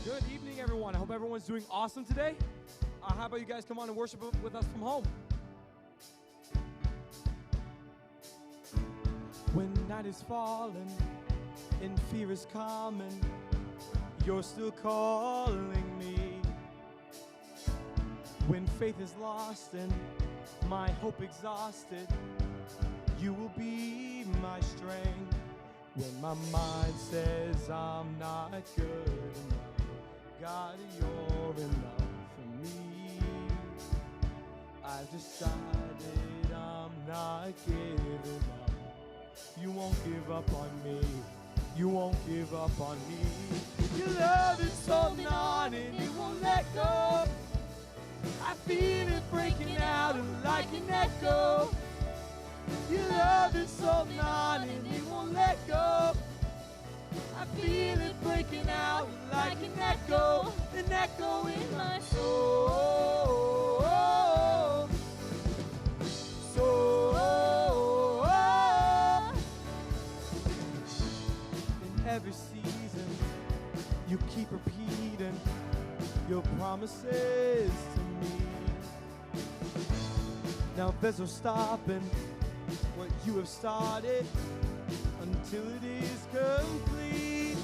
Good evening, everyone. I hope everyone's doing awesome today. How about you guys come on and worship with us from home? When night is falling and fear is coming, you're still calling me. When faith is lost and my hope exhausted, you will be my strength. When my mind says I'm not good enough, God, you're enough for me. I've decided I'm not giving up. You won't give up on me. You won't give up on me. Your love is holding on and it won't let go. I feel it breaking out like an echo. Your love is holding on and it won't let go. I feel it breaking out like an echo in my soul. In every season, you keep repeating your promises to me. Now there's no stopping what you have started until it is complete.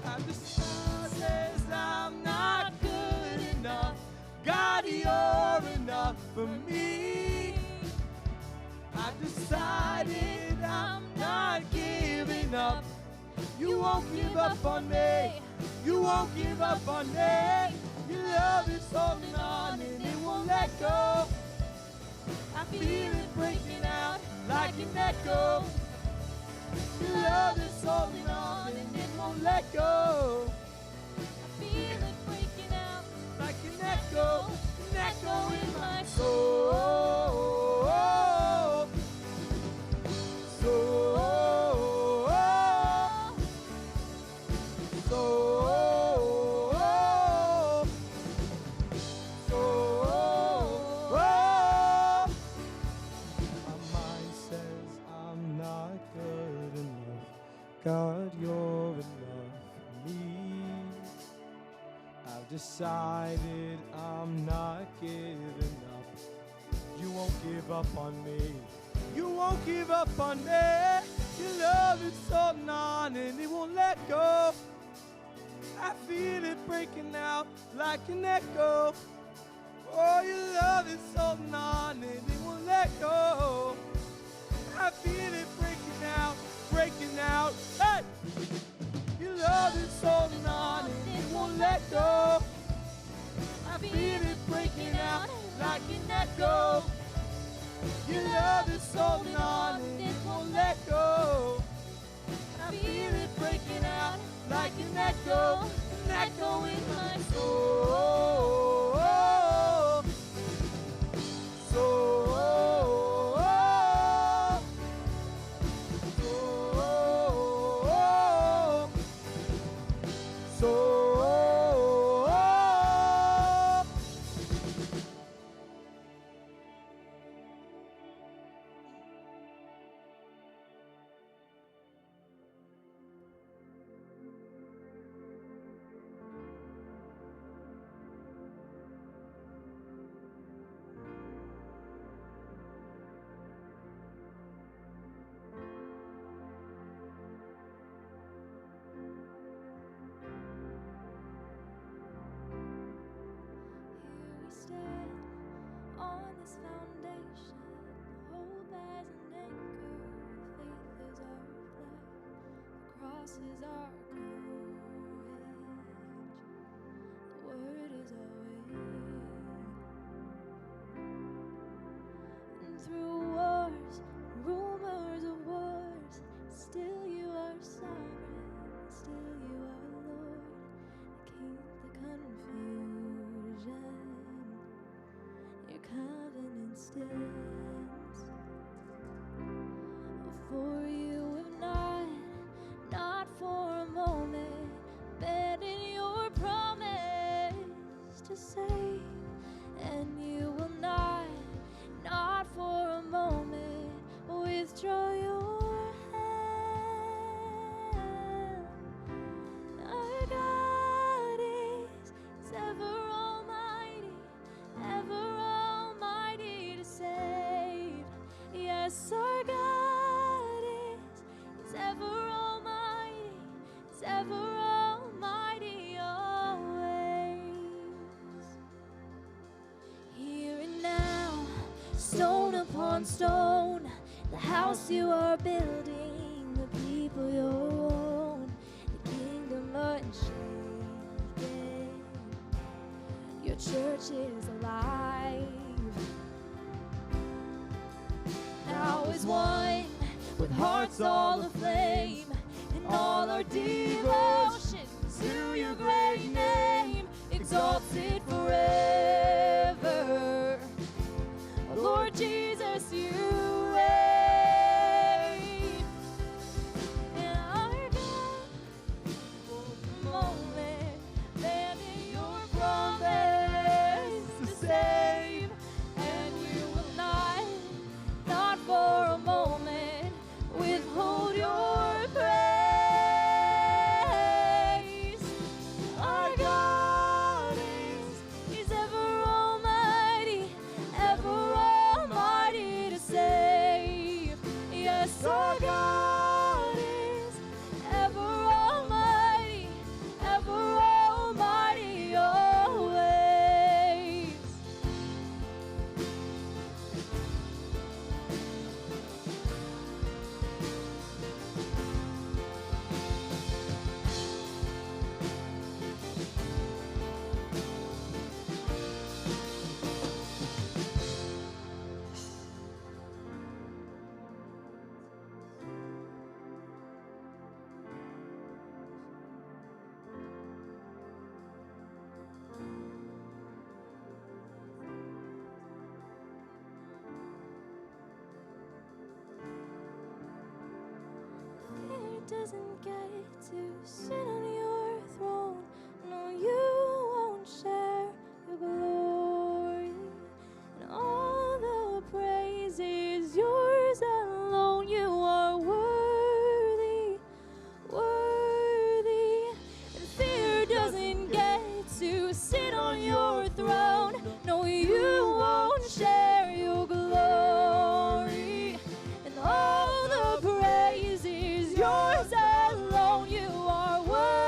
I've decided I'm not good enough. God, you're enough for me. I've decided I'm not giving up. You won't give up on me. You won't give up on me. Your love is holding on and it won't let go. I feel it breaking out like an echo. Your love is holding on and it won't let go. I feel it breaking out like an echo in my soul. God, you're enough for me. I've decided I'm not giving up. You won't give up on me. You won't give up on me. Your love is holding on and it won't let go. I feel it breaking out like an echo. Oh, your love is holding on and it won't let go. I feel it breaking out. Hey! Your love is holding on and it won't let go. I feel it breaking out like an echo. Your love is holding on and it won't let go. I feel it breaking out like an echo in my soul. Withdraw your hand. Our God is on stone, the house you are building, the people you own, the kingdom unshaken. Your church is alive. Now is one with hearts all aflame, and all our devotions to your great name, exalted forever. Lord Jesus, you reign. And our God, for a moment, landing your promise to save, and you will not for a moment, withhold your praise. Our God is ever almighty, ever almighty to save. Yes, our God is ever almighty, ever almighty always. Fear doesn't get to sit on your throne. No, you won't share your glory. And all the praise is yours alone. You are worthy, worthy. And fear doesn't get to sit on your throne. No, you won't share your glory. And all the praise is yours alone. You are worthy.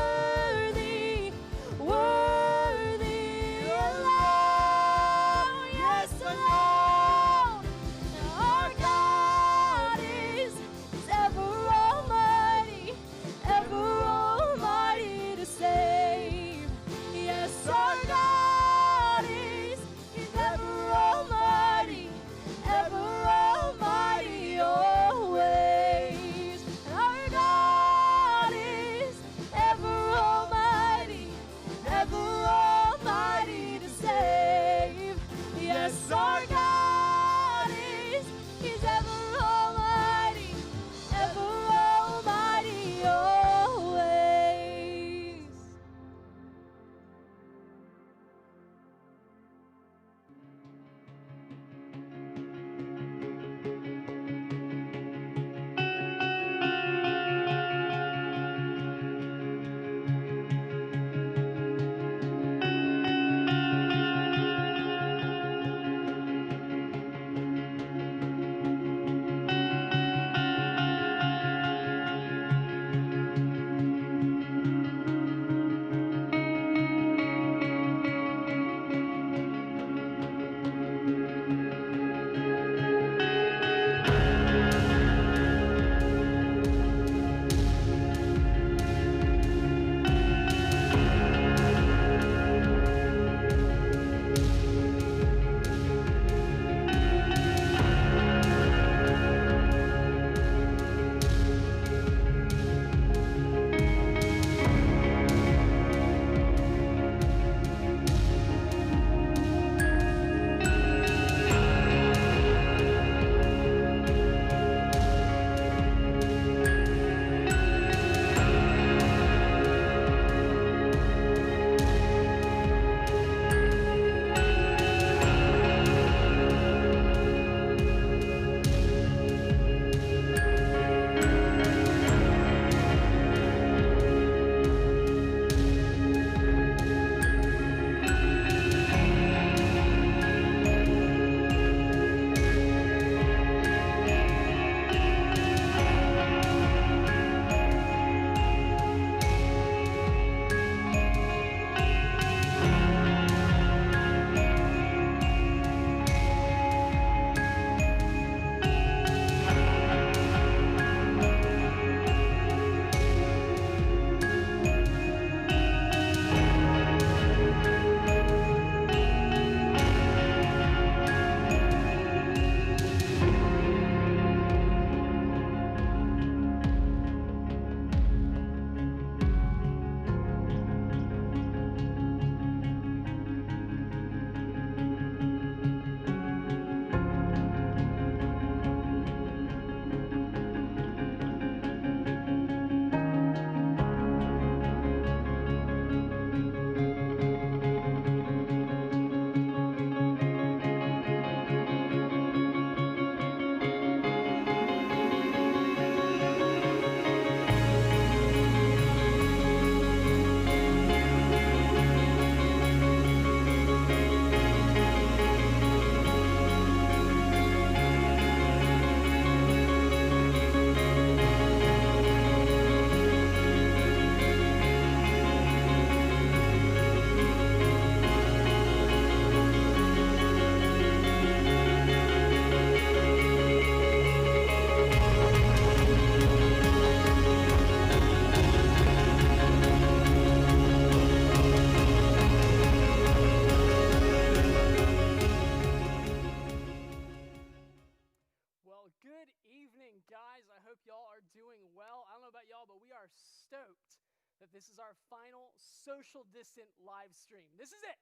This is our final social distant live stream. This is it.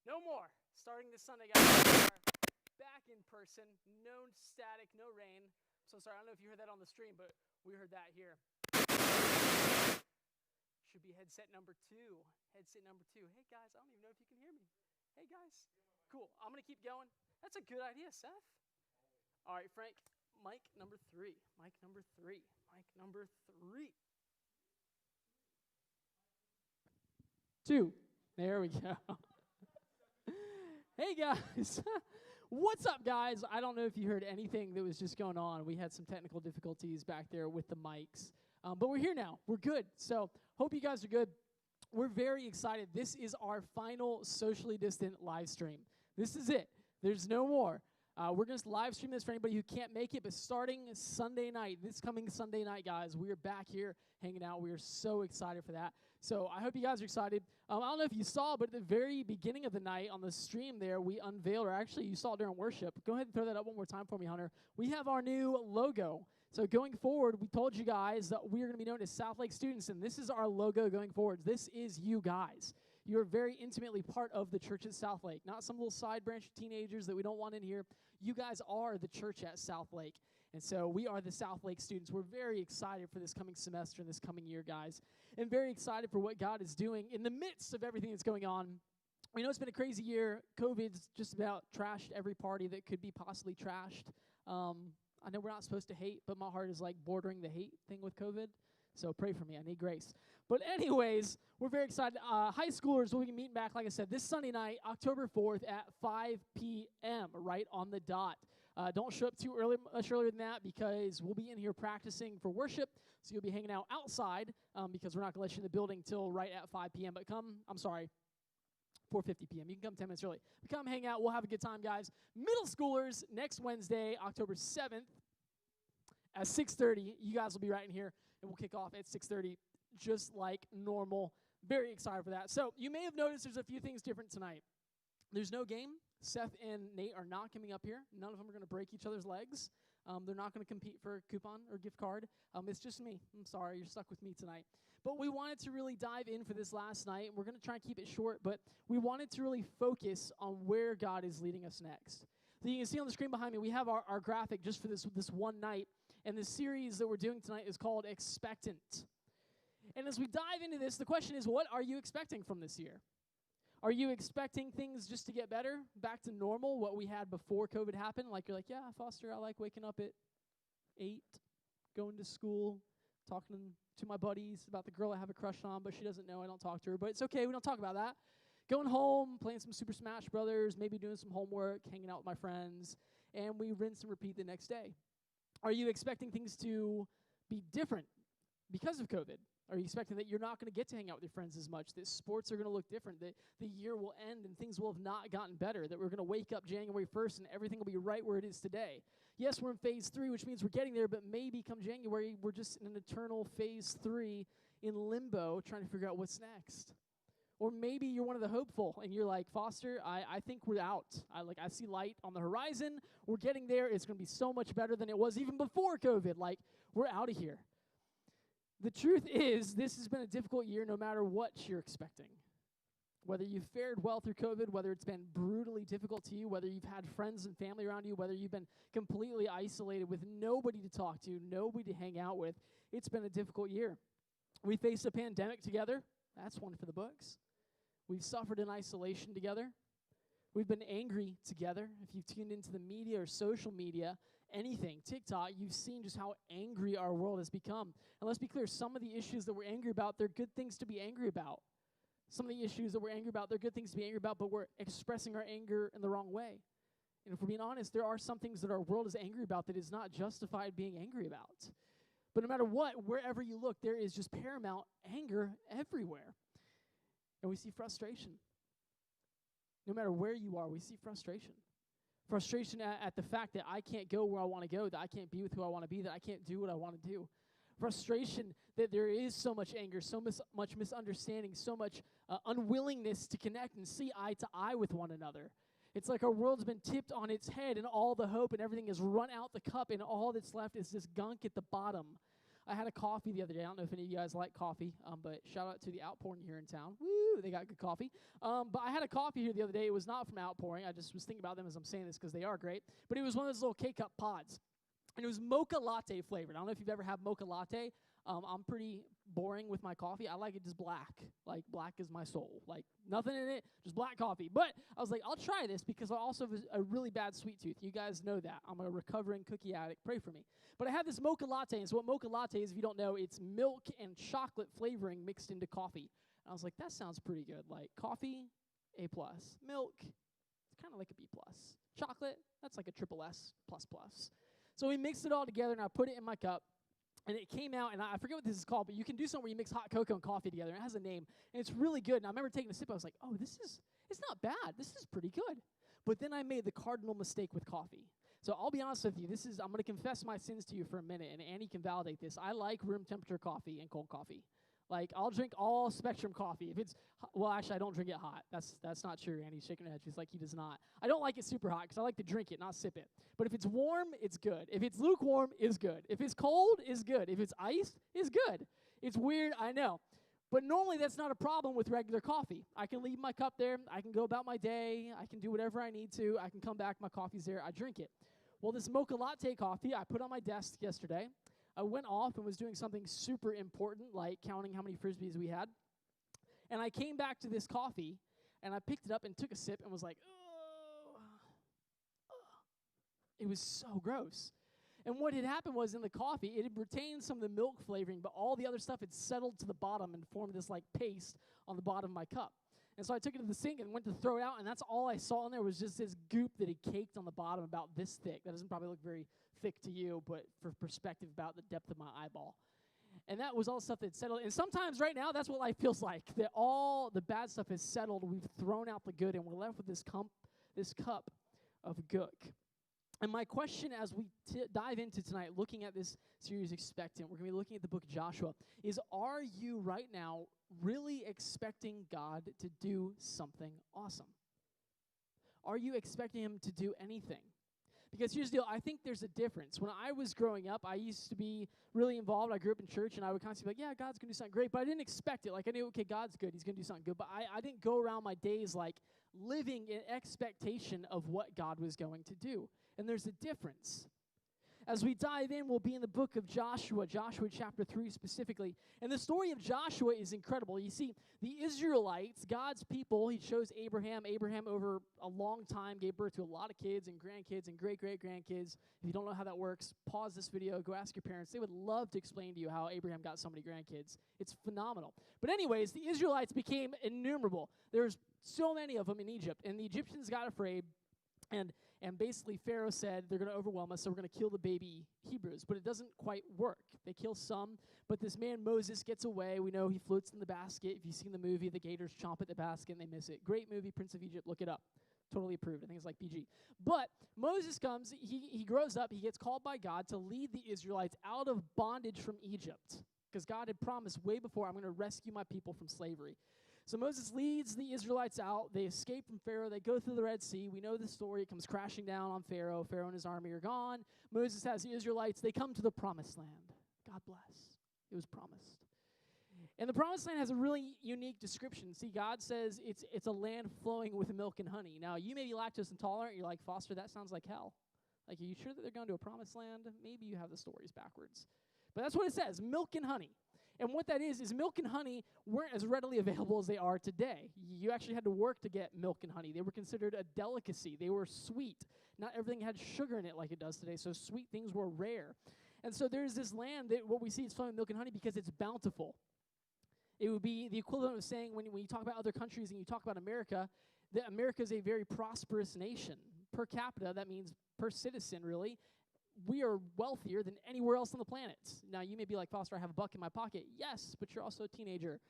No more. Starting this Sunday, guys, we are back in person. No static, no rain. So sorry, I don't know if you heard that on the stream, but we heard that here. Should be headset number 2. Headset number 2. Hey, guys, I don't even know if you can hear me. Hey, guys. Cool. I'm going to keep going. That's a good idea, Seth. All right, Frank. Mic number 3. Mic number 3. Mic number 3. 2. There we go. Hey, guys. What's up, guys? I don't know if you heard anything that was just going on. We had some technical difficulties back there with the mics. But we're here now. We're good. So hope you guys are good. We're very excited. This is our final socially distant live stream. This is it. There's no more. We're going to live stream this for anybody who can't make it, but starting Sunday night, this coming Sunday night, guys, we are back here hanging out. We are so excited for that. So I hope you guys are excited. I don't know if you saw, but at the very beginning of the night on the stream there, we unveiled, or actually you saw it during worship. Go ahead and throw that up one more time for me, Hunter. We have our new logo. So going forward, we told you guys that we are going to be known as South Lake students, and this is our logo going forward. This is you guys. You're very intimately part of the church at South Lake, not some little side branch of teenagers that we don't want in here. You guys are the church at South Lake, and so we are the South Lake students. We're very excited for this coming semester and this coming year, guys, and very excited for what God is doing in the midst of everything that's going on. We know it's been a crazy year. COVID's just about trashed every party that could be possibly trashed. I know we're not supposed to hate, but my heart is like bordering the hate thing with COVID. So pray for me. I need grace. But anyways, we're very excited. High schoolers will be meeting back, like I said, this Sunday night, October 4th at 5 p.m., right on the dot. Don't show up too early, much earlier than that, because we'll be in here practicing for worship. So you'll be hanging out outside because we're not going to let you in the building till right at 5 p.m. But 4:50 p.m. You can come 10 minutes early. But come hang out. We'll have a good time, guys. Middle schoolers, next Wednesday, October 7th at 6:30. You guys will be right in here, and we'll kick off at 6:30 just like normal. Very excited for that. So you may have noticed there's a few things different tonight. There's no game. Seth and Nate are not coming up here. None of them are going to break each other's legs. They're not going to compete for a coupon or gift card. It's just me. I'm sorry. You're stuck with me tonight. But we wanted to really dive in for this last night. We're going to try and keep it short, but we wanted to really focus on where God is leading us next. So you can see on the screen behind me, we have our graphic just for this one night. And the series that we're doing tonight is called Expectant. And as we dive into this, the question is, what are you expecting from this year? Are you expecting things just to get better, back to normal, what we had before COVID happened? Like you're like, yeah, Foster, I like waking up at 8, going to school, talking to my buddies about the girl I have a crush on, but she doesn't know I don't talk to her. But it's okay, we don't talk about that. Going home, playing some Super Smash Brothers, maybe doing some homework, hanging out with my friends, and we rinse and repeat the next day. Are you expecting things to be different because of COVID? Are you expecting that you're not going to get to hang out with your friends as much, that sports are going to look different, that the year will end and things will have not gotten better, that we're going to wake up January 1st and everything will be right where it is today? Yes, we're in phase 3, which means we're getting there, but maybe come January, we're just in an eternal phase 3 in limbo trying to figure out what's next. Or maybe you're one of the hopeful, and you're like, Foster, I think we're out. I see light on the horizon. We're getting there. It's going to be so much better than it was even before COVID. Like, we're out of here. The truth is, this has been a difficult year no matter what you're expecting. Whether you've fared well through COVID, whether it's been brutally difficult to you, whether you've had friends and family around you, whether you've been completely isolated with nobody to talk to, nobody to hang out with, it's been a difficult year. We faced a pandemic together. That's one for the books. We've suffered in isolation together. We've been angry together. If you've tuned into the media or social media, anything, TikTok, you've seen just how angry our world has become. And let's be clear, some of the issues that we're angry about, they're good things to be angry about. Some of the issues that we're angry about, they're good things to be angry about, but we're expressing our anger in the wrong way. And if we're being honest, there are some things that our world is angry about that is not justified being angry about. But no matter what, wherever you look, there is just paramount anger everywhere. And we see frustration. No matter where you are, we see frustration. Frustration at the fact that I can't go where I want to go, that I can't be with who I want to be, that I can't do what I want to do. Frustration that there is so much anger, so much misunderstanding, so much unwillingness to connect and see eye to eye with one another. It's like our world's been tipped on its head and all the hope and everything has run out the cup and all that's left is this gunk at the bottom. I had a coffee the other day. I don't know if any of you guys like coffee, but shout out to the Outpouring here in town. Woo, they got good coffee. But I had a coffee here the other day. It was not from Outpouring. I just was thinking about them as I'm saying this because they are great. But it was one of those little K-Cup pods. And it was mocha latte flavored. I don't know if you've ever had mocha latte. I'm pretty boring with my coffee. I like it just black. Like, black is my soul. Like, nothing in it, just black coffee. But I was like, I'll try this because I also have a really bad sweet tooth. You guys know that. I'm a recovering cookie addict. Pray for me. But I had this mocha latte. And so what mocha latte is, if you don't know, it's milk and chocolate flavoring mixed into coffee. And I was like, that sounds pretty good. Like, coffee, A+. Milk, it's kind of like a B+. Chocolate, that's like a triple S++. So we mixed it all together, and I put it in my cup. And it came out, and I forget what this is called, but you can do something where you mix hot cocoa and coffee together. And it has a name, and it's really good. And I remember taking a sip. I was like, oh, it's not bad. This is pretty good. But then I made the cardinal mistake with coffee. So I'll be honest with you. I'm going to confess my sins to you for a minute, and Annie can validate this. I like room temperature coffee and cold coffee. Like, I'll drink all spectrum coffee. If it's, well, actually, I don't drink it hot. That's not true. Annie's shaking her head. She's like, he does not. I don't like it super hot because I like to drink it, not sip it. But if it's warm, it's good. If it's lukewarm, it's good. If it's cold, it's good. If it's iced, it's good. It's weird, I know. But normally that's not a problem with regular coffee. I can leave my cup there. I can go about my day. I can do whatever I need to. I can come back. My coffee's there. I drink it. Well, this mocha latte coffee I put on my desk yesterday. I went off and was doing something super important, like counting how many Frisbees we had. And I came back to this coffee, and I picked it up and took a sip and was like, oh. It was so gross. And what had happened was in the coffee, it had retained some of the milk flavoring, but all the other stuff had settled to the bottom and formed this like paste on the bottom of my cup. And so I took it to the sink and went to throw it out, and that's all I saw in there was just this goop that had caked on the bottom about this thick. That doesn't probably look very thick to you, but for perspective, about the depth of my eyeball. And that was all stuff that settled. And sometimes right now, that's what life feels like, that all the bad stuff is settled. We've thrown out the good, and we're left with this cup of gook. And my question as we dive into tonight, looking at this series Expectant, we're going to be looking at the book of Joshua, is are you right now really expecting God to do something awesome? Are you expecting him to do anything? Because here's the deal, I think there's a difference. When I was growing up, I used to be really involved. I grew up in church, and I would constantly be like, yeah, God's going to do something great. But I didn't expect it. Like, I knew, okay, God's good. He's going to do something good. But I didn't go around my days, like, living in expectation of what God was going to do. And there's a difference. As we dive in, we'll be in the book of Joshua chapter 3 specifically. And the story of Joshua is incredible. You see, the Israelites, God's people, he chose Abraham. Abraham, over a long time, gave birth to a lot of kids and grandkids and great-great-grandkids. If you don't know how that works, pause this video, go ask your parents. They would love to explain to you how Abraham got so many grandkids. It's phenomenal. But anyways, the Israelites became innumerable. There's so many of them in Egypt, and the Egyptians got afraid. And basically Pharaoh said, they're going to overwhelm us, so we're going to kill the baby Hebrews. But it doesn't quite work. They kill some, but this man Moses gets away. We know he floats in the basket. If you've seen the movie, the gators chomp at the basket and they miss it. Great movie, Prince of Egypt. Look it up. Totally approved. I think it's like PG. But Moses comes. He grows up. He gets called by God to lead the Israelites out of bondage from Egypt, because God had promised way before, I'm going to rescue my people from slavery. So Moses leads the Israelites out. They escape from Pharaoh. They go through the Red Sea. We know the story. It comes crashing down on Pharaoh. Pharaoh and his army are gone. Moses has the Israelites. They come to the Promised Land. God bless. It was promised. And the Promised Land has a really unique description. See, God says it's a land flowing with milk and honey. Now, you may be lactose intolerant. You're like, Foster, that sounds like hell. Like, are you sure that they're going to a Promised Land? Maybe you have the stories backwards. But that's what it says, milk and honey. And what that is milk and honey weren't as readily available as they are today. You actually had to work to get milk and honey. They were considered a delicacy. They were sweet. Not everything had sugar in it like it does today, so sweet things were rare. And so there's this land that what we see is flowing with milk and honey because it's bountiful. It would be the equivalent of saying when you talk about other countries and you talk about America, that America is a very prosperous nation. Per capita, that means per citizen, really. We are wealthier than anywhere else on the planet. Now, you may be like, Foster, I have a buck in my pocket. Yes, but you're also a teenager.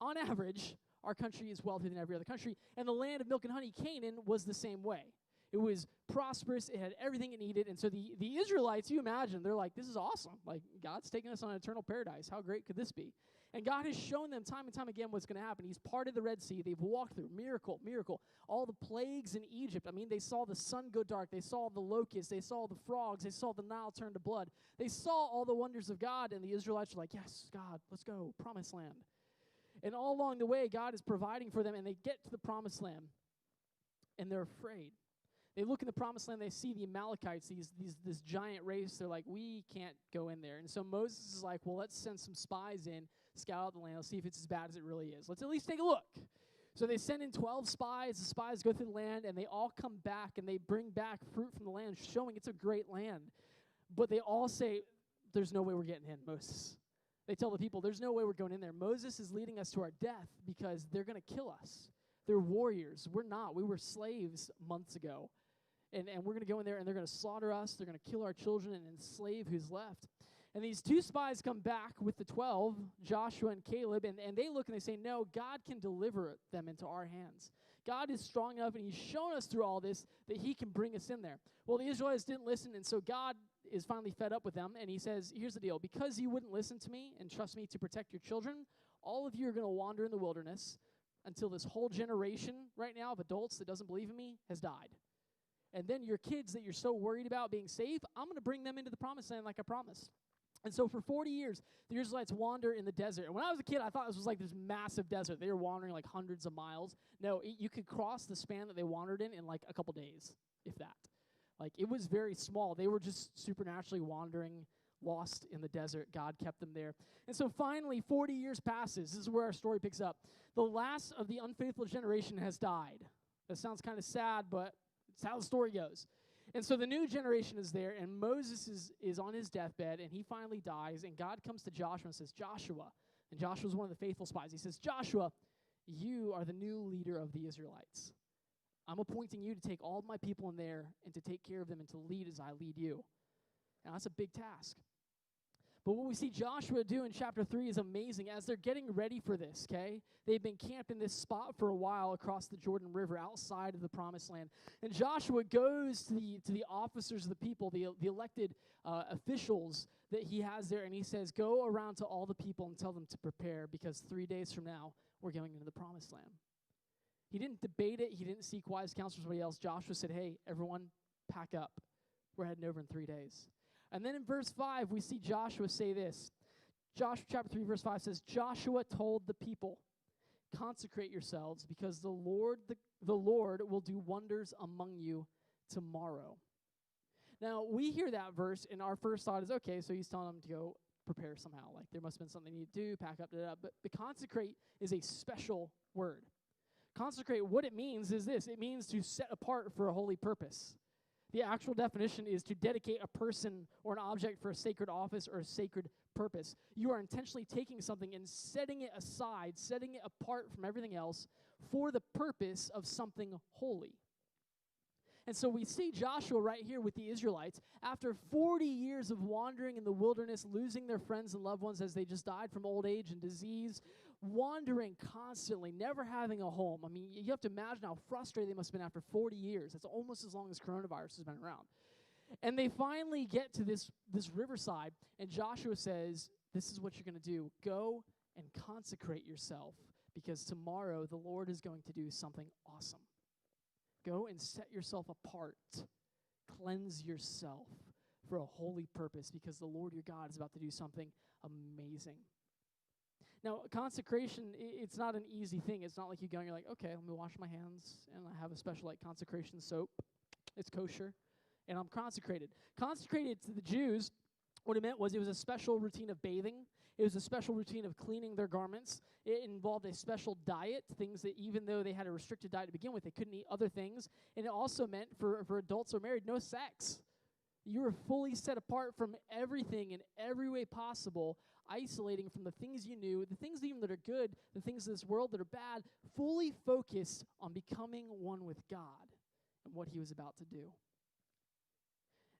On average, our country is wealthier than every other country, and the land of milk and honey, Canaan, was the same way. It was prosperous. It had everything it needed. And so the Israelites, you imagine, they're like, this is awesome. Like, God's taking us on an eternal paradise. How great could this be? And God has shown them time and time again what's going to happen. He's parted the Red Sea. They've walked through. Miracle, miracle. All the plagues in Egypt. I mean, they saw the sun go dark. They saw the locusts. They saw the frogs. They saw the Nile turn to blood. They saw all the wonders of God, and the Israelites were like, yes, God, let's go, promised land. And all along the way, God is providing for them, and they get to the promised land, and they're afraid. They look in the promised land, they see the Amalekites, this giant race. They're like, we can't go in there. And so Moses is like, well, let's send some spies in, scout out the land, let's see if it's as bad as it really is. Let's at least take a look. So they send in 12 spies. The spies go through the land, and they all come back, and they bring back fruit from the land, showing it's a great land. But they all say, there's no way we're getting in, Moses. They tell the people, there's no way we're going in there. Moses is leading us to our death because they're going to kill us. They're warriors. We're not. We were slaves months ago. And we're going to go in there, and they're going to slaughter us. They're going to kill our children and enslave who's left. And these two spies come back with the 12, Joshua and Caleb, and they look and they say, no, God can deliver them into our hands. God is strong enough, and he's shown us through all this that he can bring us in there. Well, the Israelites didn't listen, and so God is finally fed up with them, and he says, here's the deal. Because you wouldn't listen to me and trust me to protect your children, all of you are going to wander in the wilderness until this whole generation right now of adults that doesn't believe in me has died. And then your kids that you're so worried about being safe, I'm going to bring them into the promised land like I promised. And so for 40 years, the Israelites wander in the desert. And when I was a kid, I thought this was like this massive desert. They were wandering like hundreds of miles. No, you could cross the span that they wandered in like a couple days, if that. Like, it was very small. They were just supernaturally wandering, lost in the desert. God kept them there. And so finally, 40 years passes. This is where our story picks up. The last of the unfaithful generation has died. That sounds kind of sad, but it's how the story goes. And so the new generation is there, and Moses is on his deathbed, and he finally dies, and God comes to Joshua and says, Joshua, and Joshua's one of the faithful spies. He says, Joshua, you are the new leader of the Israelites. I'm appointing you to take all of my people in there and to take care of them and to lead as I lead you. Now, that's a big task. But what we see Joshua do in chapter 3 is amazing. As they're getting ready for this, okay, they've been camped in this spot for a while across the Jordan River outside of the promised land. And Joshua goes to the officers of the people, the elected officials that he has there, and he says, go around to all the people and tell them to prepare, because 3 days from now, we're going into the promised land. He didn't debate it. He didn't seek wise counsel or somebody else. Joshua said, hey, everyone, pack up. We're heading over in 3 days. And then in verse 5, we see Joshua say this. Joshua chapter 3, verse 5 says, Joshua told the people, consecrate yourselves, because the Lord will do wonders among you tomorrow. Now, we hear that verse, and our first thought is, okay, so he's telling them to go prepare somehow. Like, there must have been something they need to do, pack up, But consecrate is a special word. Consecrate, what it means is this. It means to set apart for a holy purpose. The actual definition is to dedicate a person or an object for a sacred office or a sacred purpose. You are intentionally taking something and setting it aside, setting it apart from everything else for the purpose of something holy. And so we see Joshua right here with the Israelites. After 40 years of wandering in the wilderness, losing their friends and loved ones as they just died from old age and disease, wandering constantly, never having a home. I mean, you have to imagine how frustrated they must have been after 40 years. That's almost as long as coronavirus has been around. And they finally get to this riverside, and Joshua says, this is what you're going to do. Go and consecrate yourself, because tomorrow the Lord is going to do something awesome. Go and set yourself apart. Cleanse yourself for a holy purpose, because the Lord your God is about to do something amazing. Now, consecration, it's not an easy thing. It's not like you go and you're like, okay, let me wash my hands, and I have a special consecration soap. It's kosher, and I'm consecrated. Consecrated to the Jews, what it meant was it was a special routine of bathing. It was a special routine of cleaning their garments. It involved a special diet, things that even though they had a restricted diet to begin with, they couldn't eat other things. And it also meant for adults who are married, no sex. You were fully set apart from everything in every way possible, isolating from the things you knew, the things even that are good, the things of this world that are bad, fully focused on becoming one with God and what he was about to do.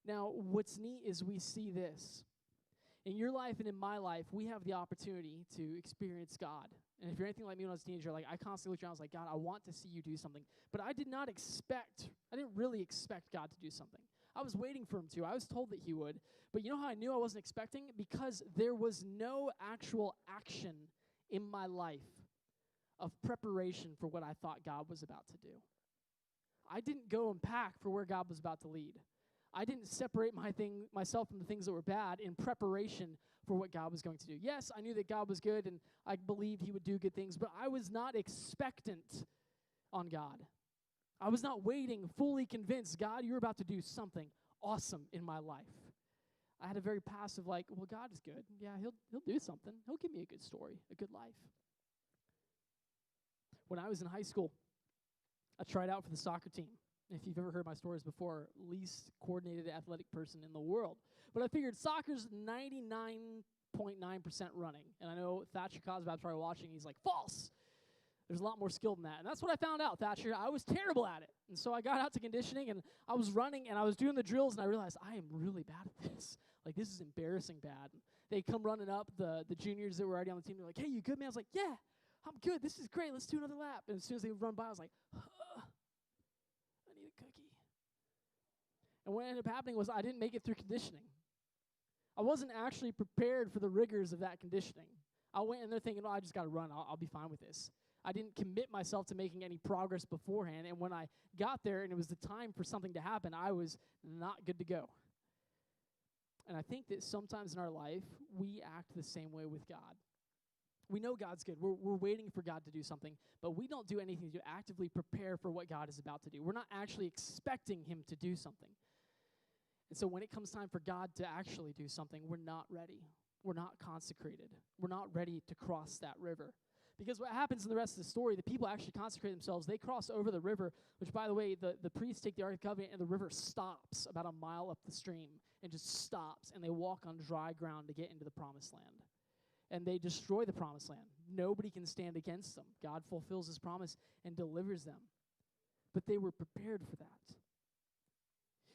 Now, what's neat is we see this. In your life and in my life, we have the opportunity to experience God. And if you're anything like me when I was a teenager, I constantly looked around, I was like, God, I want to see you do something. But I didn't really expect God to do something. I was waiting for him to. I was told that he would. But you know how I knew I wasn't expecting? Because there was no actual action in my life of preparation for what I thought God was about to do. I didn't go and pack for where God was about to lead. I didn't separate myself from the things that were bad in preparation for what God was going to do. Yes, I knew that God was good, and I believed he would do good things, but I was not expectant on God. I was not waiting, fully convinced, God, you're about to do something awesome in my life. I had a very passive, like, well, God is good. Yeah, he'll do something. He'll give me a good story, a good life. When I was in high school, I tried out for the soccer team. If you've ever heard my stories before, least coordinated athletic person in the world. But I figured soccer's 99.9% running. And I know Thatcher Cosbab's probably watching. He's like, false. There's a lot more skill than that. And that's what I found out, Thatcher. I was terrible at it. And so I got out to conditioning, and I was running, and I was doing the drills, and I realized I am really bad at this. Like, this is embarrassing bad. And they come running up, the juniors that were already on the team. They're like, hey, you good, man? I was like, yeah, I'm good. This is great. Let's do another lap. And as soon as they run by, I was like, I need a cookie. And what ended up happening was I didn't make it through conditioning. I wasn't actually prepared for the rigors of that conditioning. I went in there thinking, I just got to run. I'll be fine with this. I didn't commit myself to making any progress beforehand. And when I got there and it was the time for something to happen, I was not good to go. And I think that sometimes in our life, we act the same way with God. We know God's good. We're waiting for God to do something, but we don't do anything to actively prepare for what God is about to do. We're not actually expecting him to do something. And so when it comes time for God to actually do something, we're not ready. We're not consecrated. We're not ready to cross that river. Because what happens in the rest of the story, the people actually consecrate themselves. They cross over the river, which, by the way, the priests take the Ark of the Covenant, and the river stops about a mile up the stream and just stops, and they walk on dry ground to get into the promised land. And they destroy the promised land. Nobody can stand against them. God fulfills his promise and delivers them. But they were prepared for that.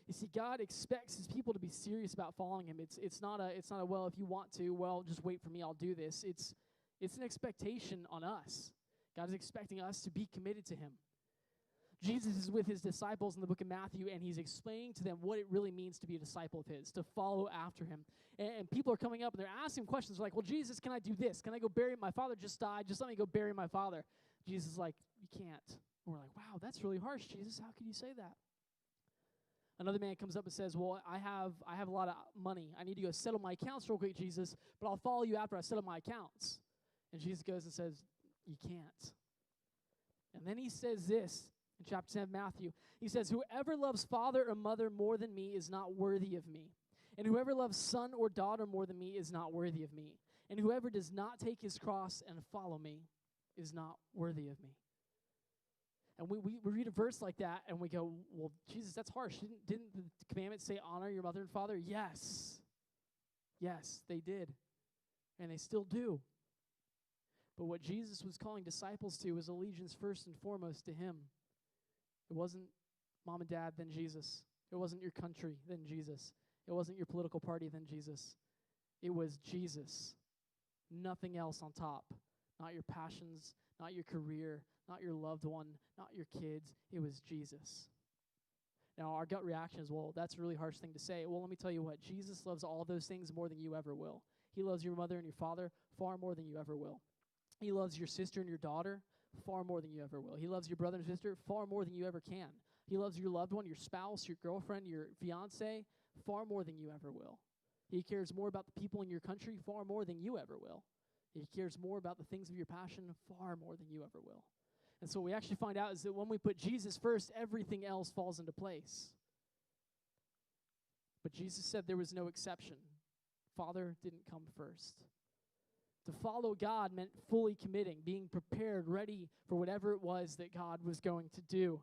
You see, God expects his people to be serious about following him. It's not a well, if you want to, well, just wait for me, I'll do this. It's an expectation on us. God is expecting us to be committed to him. Jesus is with his disciples in the book of Matthew, and he's explaining to them what it really means to be a disciple of his, to follow after him. And people are coming up, and they're asking questions like, well, Jesus, can I do this? Can I go bury my father just died? Just let me go bury my father. Jesus is like, you can't. And we're like, wow, that's really harsh, Jesus. How can you say that? Another man comes up and says, well, I have a lot of money. I need to go settle my accounts real quick, Jesus, but I'll follow you after I settle my accounts. And Jesus goes and says, you can't. And then he says this in chapter 10 of Matthew. He says, whoever loves father or mother more than me is not worthy of me. And whoever loves son or daughter more than me is not worthy of me. And whoever does not take his cross and follow me is not worthy of me. And we read a verse like that, and we go, well, Jesus, that's harsh. Didn't the commandments say honor your mother and father? Yes. Yes, they did. And they still do. But what Jesus was calling disciples to was allegiance first and foremost to him. It wasn't mom and dad, then Jesus. It wasn't your country, then Jesus. It wasn't your political party, then Jesus. It was Jesus. Nothing else on top. Not your passions, not your career, not your loved one, not your kids. It was Jesus. Now, our gut reaction is, well, that's a really harsh thing to say. Well, let me tell you what. Jesus loves all those things more than you ever will. He loves your mother and your father far more than you ever will. He loves your sister and your daughter far more than you ever will. He loves your brother and sister far more than you ever can. He loves your loved one, your spouse, your girlfriend, your fiance far more than you ever will. He cares more about the people in your country far more than you ever will. He cares more about the things of your passion far more than you ever will. And so what we actually find out is that when we put Jesus first, everything else falls into place. But Jesus said there was no exception. Father didn't come first. To follow God meant fully committing, being prepared, ready for whatever it was that God was going to do.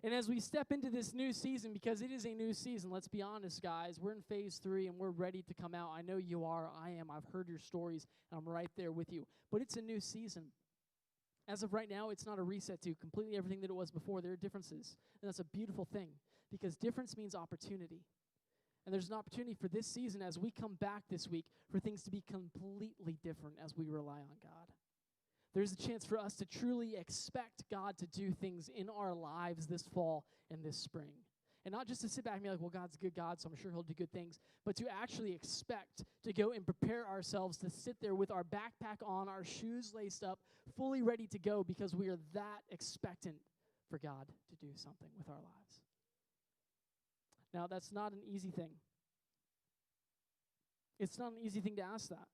And as we step into this new season, because it is a new season, let's be honest, guys, we're in phase 3 and we're ready to come out. I know you are, I am, I've heard your stories, and I'm right there with you. But it's a new season. As of right now, it's not a reset to completely everything that it was before. There are differences, and that's a beautiful thing, because difference means opportunity. And there's an opportunity for this season as we come back this week for things to be completely different as we rely on God. There's a chance for us to truly expect God to do things in our lives this fall and this spring. And not just to sit back and be like, well, God's a good God, so I'm sure he'll do good things, but to actually expect to go and prepare ourselves to sit there with our backpack on, our shoes laced up, fully ready to go because we are that expectant for God to do something with our lives. Now, that's not an easy thing. It's not an easy thing to ask that.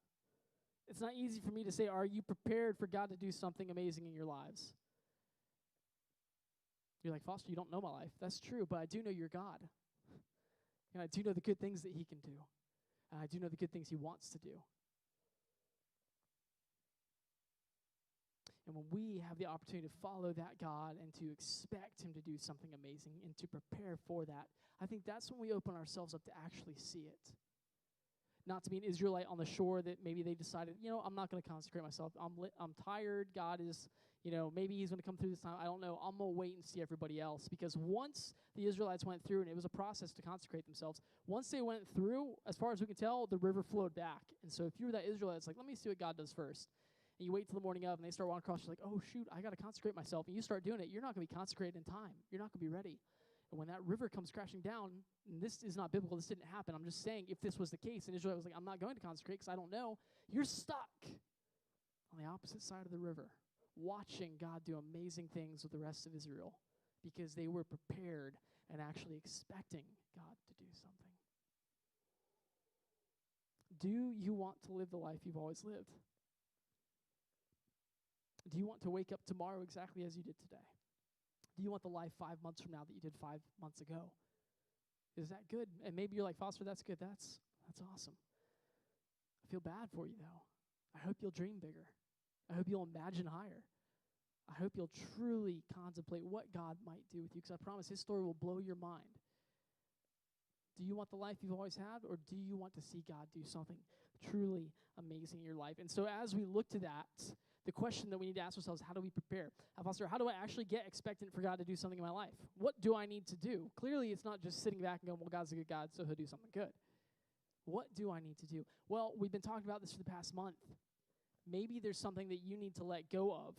It's not easy for me to say, are you prepared for God to do something amazing in your lives? You're like, Foster, you don't know my life. That's true, but I do know your God. And I do know the good things that he can do. And I do know the good things he wants to do. And when we have the opportunity to follow that God and to expect him to do something amazing and to prepare for that, I think that's when we open ourselves up to actually see it. Not to be an Israelite on the shore that maybe they decided, I'm not going to consecrate myself. I'm tired. God is, maybe he's going to come through this time. I don't know. I'm going to wait and see everybody else. Because once the Israelites went through, and it was a process to consecrate themselves, once they went through, as far as we can tell, the river flowed back. And so if you were that Israelite, it's like, let me see what God does first. And you wait till the morning of, and they start walking across, you're like, oh, shoot, I got to consecrate myself. And you start doing it. You're not going to be consecrated in time. You're not going to be ready. And when that river comes crashing down, and this is not biblical, this didn't happen. I'm just saying, if this was the case, and Israel was like, I'm not going to consecrate because I don't know, you're stuck on the opposite side of the river, watching God do amazing things with the rest of Israel because they were prepared and actually expecting God to do something. Do you want to live the life you've always lived? Do you want to wake up tomorrow exactly as you did today? Do you want the life 5 months from now that you did 5 months ago? Is that good? And maybe you're like, Foster, that's good. That's awesome. I feel bad for you, though. I hope you'll dream bigger. I hope you'll imagine higher. I hope you'll truly contemplate what God might do with you, because I promise his story will blow your mind. Do you want the life you've always had, or do you want to see God do something truly amazing in your life? And so as we look to that, the question that we need to ask ourselves, how do we prepare? Foster, how do I actually get expectant for God to do something in my life? What do I need to do? Clearly, it's not just sitting back and going, well, God's a good God, so he'll do something good. What do I need to do? Well, we've been talking about this for the past month. Maybe there's something that you need to let go of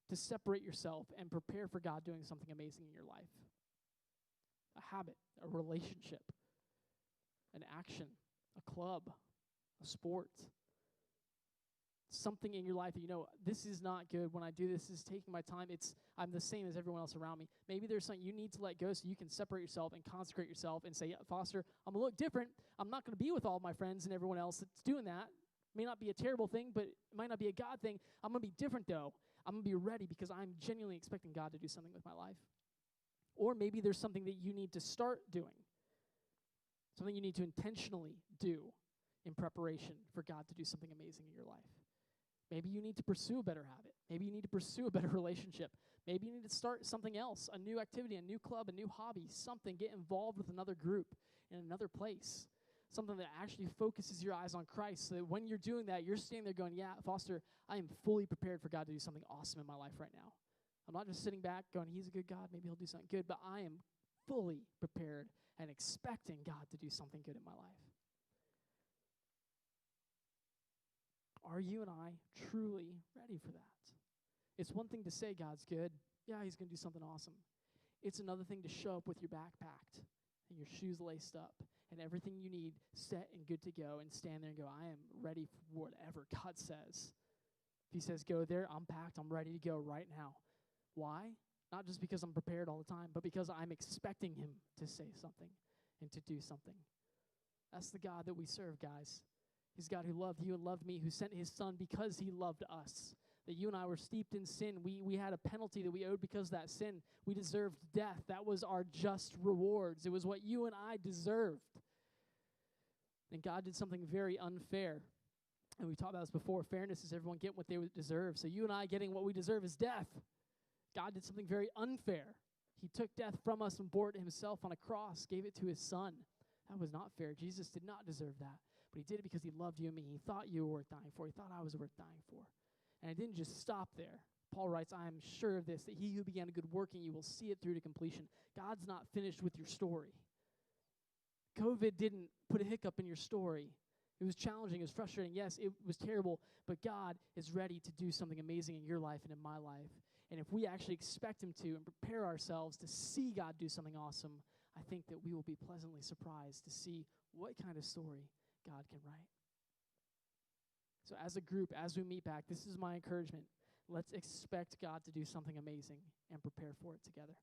to separate yourself and prepare for God doing something amazing in your life. A habit, a relationship, an action, a club, a sport. Something in your life that this is not good. When I do this is taking my time. I'm the same as everyone else around me. Maybe there's something you need to let go so you can separate yourself and consecrate yourself and say, Foster, I'm going to look different. I'm not going to be with all my friends and everyone else that's doing that. May not be a terrible thing, but it might not be a God thing. I'm going to be different, though. I'm going to be ready because I'm genuinely expecting God to do something with my life. Or maybe there's something that you need to start doing, something you need to intentionally do in preparation for God to do something amazing in your life. Maybe you need to pursue a better habit. Maybe you need to pursue a better relationship. Maybe you need to start something else, a new activity, a new club, a new hobby, something. Get involved with another group in another place, something that actually focuses your eyes on Christ so that when you're doing that, you're standing there going, yeah, Foster, I am fully prepared for God to do something awesome in my life right now. I'm not just sitting back going, he's a good God, maybe he'll do something good, but I am fully prepared and expecting God to do something good in my life. Are you and I truly ready for that? It's one thing to say God's good. Yeah, he's going to do something awesome. It's another thing to show up with your back packed and your shoes laced up and everything you need set and good to go and stand there and go, I am ready for whatever God says. If he says go there, I'm packed. I'm ready to go right now. Why? Not just because I'm prepared all the time, but because I'm expecting him to say something and to do something. That's the God that we serve, guys. He's God who loved you and loved me, who sent his son because he loved us. That you and I were steeped in sin. We had a penalty that we owed because of that sin. We deserved death. That was our just rewards. It was what you and I deserved. And God did something very unfair. And we talked about this before. Fairness is everyone getting what they deserve. So you and I getting what we deserve is death. God did something very unfair. He took death from us and bore it himself on a cross, gave it to his son. That was not fair. Jesus did not deserve that. But he did it because he loved you and me. He thought you were worth dying for. He thought I was worth dying for. And it didn't just stop there. Paul writes, I am sure of this, that he who began a good work in you will see it through to completion. God's not finished with your story. COVID didn't put a hiccup in your story. It was challenging. It was frustrating. Yes, it was terrible. But God is ready to do something amazing in your life and in my life. And if we actually expect him to and prepare ourselves to see God do something awesome, I think that we will be pleasantly surprised to see what kind of story God can write. So as a group, as we meet back, this is my encouragement. Let's expect God to do something amazing and prepare for it together.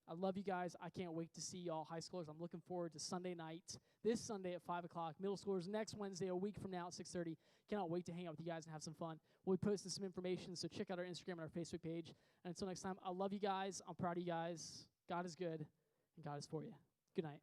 I love you guys. I can't wait to see y'all high schoolers. I'm looking forward to Sunday night, this Sunday at 5 o'clock. Middle schoolers next Wednesday, a week from now at 6:30. Cannot wait to hang out with you guys and have some fun. We'll be posting some information, so check out our Instagram and our Facebook page. And until next time, I love you guys. I'm proud of you guys. God is good, and God is for you. Good night.